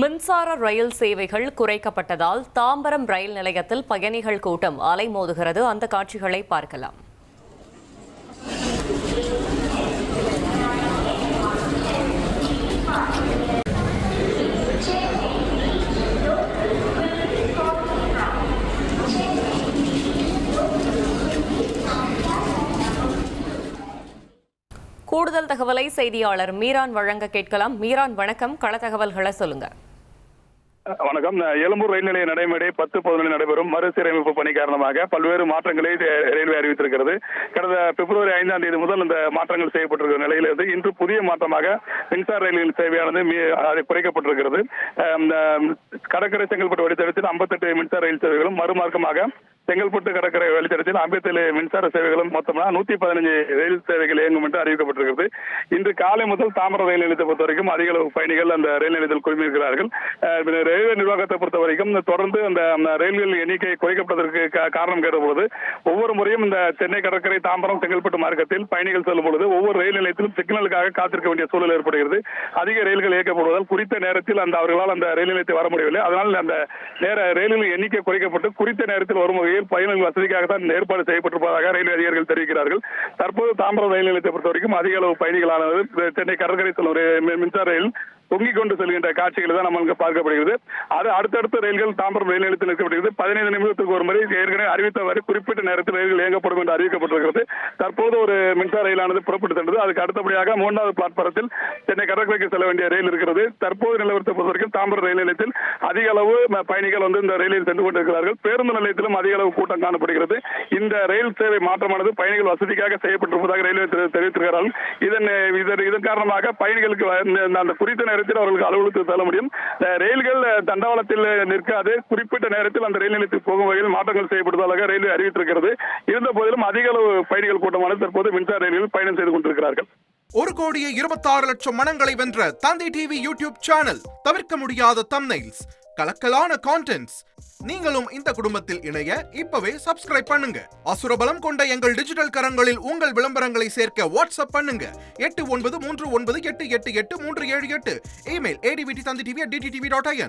மின்சார ரயில் சேவைகள் குறைக்கப்பட்டதால் தாம்பரம் ரயில் நிலையத்தில் பயணிகள் கூட்டம் அலைமோதுகிறது. அந்த காட்சிகளை பார்க்கலாம். கூடுதல் தகவலை செய்தியாளர் மீரான் வழங்க கேட்கலாம். மீரான், வணக்கம். கள தகவல்களை சொல்லுங்க. வணக்கம். எழும்பூர் ரயில் நிலைய நடைமுறை 10-11 நடைபெறும் மறுசீரமைப்பு பணி காரணமாக பல்வேறு மாற்றங்களை ரயில்வே அறிவித்திருக்கிறது. கடந்த பிப்ரவரி 5ஆம் தேதி முதல் இந்த மாற்றங்கள் செய்யப்பட்டிருக்கிற நிலையிலிருந்து இன்று புதிய மாற்றமாக மின்சார ரயில்களின் சேவையானது குறைக்கப்பட்டிருக்கிறது. கடற்கரை செங்கல்பட்டு வழித்தடத்தில் 58 மின்சார ரயில் சேவைகளும், மறுமார்க்கமாக செங்கல்பட்டு கடற்கரை வழித்தடத்தில் 57 மின்சார சேவைகளும், மொத்தமாக 115 ரயில் சேவைகள் இயங்கும் என்று அறிவிக்கப்பட்டிருக்கிறது. இன்று காலை முதல் தாம்பரம் ரயில் நிலையத்தை பொறுத்த வரைக்கும் அதிக அளவு பயணிகள் அந்த ரயில் நிலையத்தில் குழுமியிருக்கிறார்கள். ரயில்வே நிர்வாகத்தை பொறுத்த வரைக்கும் தொடர்ந்து அந்த ரயில்கள் எண்ணிக்கை குறைக்கப்பட்டதற்கு காரணம் கேட்டபொழுது, ஒவ்வொரு முறையும் இந்த சென்னை கடற்கரை தாம்பரம் செங்கல்பட்டு மார்க்கத்தில் பயணிகள் செல்லும் பொழுது ஒவ்வொரு ரயில் நிலையத்திலும் சிக்னலுக்காக காத்திருக்க வேண்டிய சூழல் ஏற்படுகிறது. அதிக ரயில்கள் இயக்கப்படுவதால் குறித்த நேரத்தில் அவர்களால் அந்த ரயில் நிலையத்தை வர முடியவில்லை. அதனால் அந்த ரயில்களின் எண்ணிக்கை குறைக்கப்பட்டு குறித்த நேரத்தில் வரும் வகையில் பயணிகள் வசதிக்காகத்தான் ஏற்பாடு செய்யப்பட்டிருப்பதாக ரயில்வே அதிகாரிகள் தெரிவிக்கிறார்கள். தற்போது தாம்பரம் ரயில் நிலையத்தை பொறுத்த வரைக்கும் அதிக அளவு பயணிகளானது சென்னை கடற்கரை செல்லும் மின்சார ரயில் தொங்கிக் கொண்டு செல்கின்ற காட்சிகள் தான் நம்ம பார்க்கப்படுகிறது. அது அடுத்தடுத்த ரயில்கள் தாம்பரம் ரயில் நிலையத்தில் நிற்கப்படுகிறது. 15 நிமிடத்துக்கு ஒரு முறை ஏற்கனவே அறிவித்தவரை குறிப்பிட்ட நேரத்தில் ரயில்கள் இயங்கப்படும் என்று அறிவிக்கப்பட்டிருக்கிறது. தற்போது ஒரு மின்சார ரயிலானது புறப்பட்டு சென்றது. அதுக்கு அடுத்தபடியாக 3வது பிளாட்பாரத்தில் சென்னை கடற்கரைக்கு செல்ல வேண்டிய ரயில் இருக்கிறது. தற்போது நிலவரத்தை பொறுத்தவரைக்கும் தாம்பரம் ரயில் நிலையத்தில் அதிக அளவு பயணிகள் இந்த ரயிலில் சென்று கொண்டிருக்கிறார்கள். பேருந்து நிலையத்திலும் அதிக அளவு கூட்டம் காணப்படுகிறது. இந்த ரயில் சேவை மாற்றமானது பயணிகள் வசதிக்காக செய்யப்பட்டிருப்பதாக ரயில்வே தெரிவித்திருக்கிறார்கள். இதன் காரணமாக பயணிகளுக்கு அந்த குறித்த நேரத்தில் அவர்களுக்கு அலுவலகத்துக்கு செல்ல முடியும். ரயில்கள் தண்டவாளத்தில் நிற்காது, குறிப்பிட்ட நேரத்தில் அந்த ரயில் நிலையத்துக்கு போகும் வகையில் மாற்றங்கள் செய்யப்படுவதாக ரயில்வே அறிவித்திருக்கிறது. இருந்த போதிலும் அதிக அளவு பயணிகள் கூட்டமானது தற்போது மின்சார ரயில்களில் பயணம் செய்து கொண்டிருக்கிறார்கள். 1,26,00,000 மனங்களை வென்ற தந்தி டிவி யூடியூப் சேனல். தவிர்க்க முடியாத தம்ப்நெயில்ஸ், கலக்கலான கான்டென்ட்ஸ். நீங்களும் இந்த குடும்பத்தில் இணைய இப்பவே சப்ஸ்கிரைப் பண்ணுங்க. அசுரபலம் கொண்ட எங்கள் டிஜிட்டல் கரங்களில் உங்கள் விளம்பரங்களை சேர்க்க வாட்ஸ்அப் பண்ணுங்க. 8939888378. Email advtthanditv@dttv.in.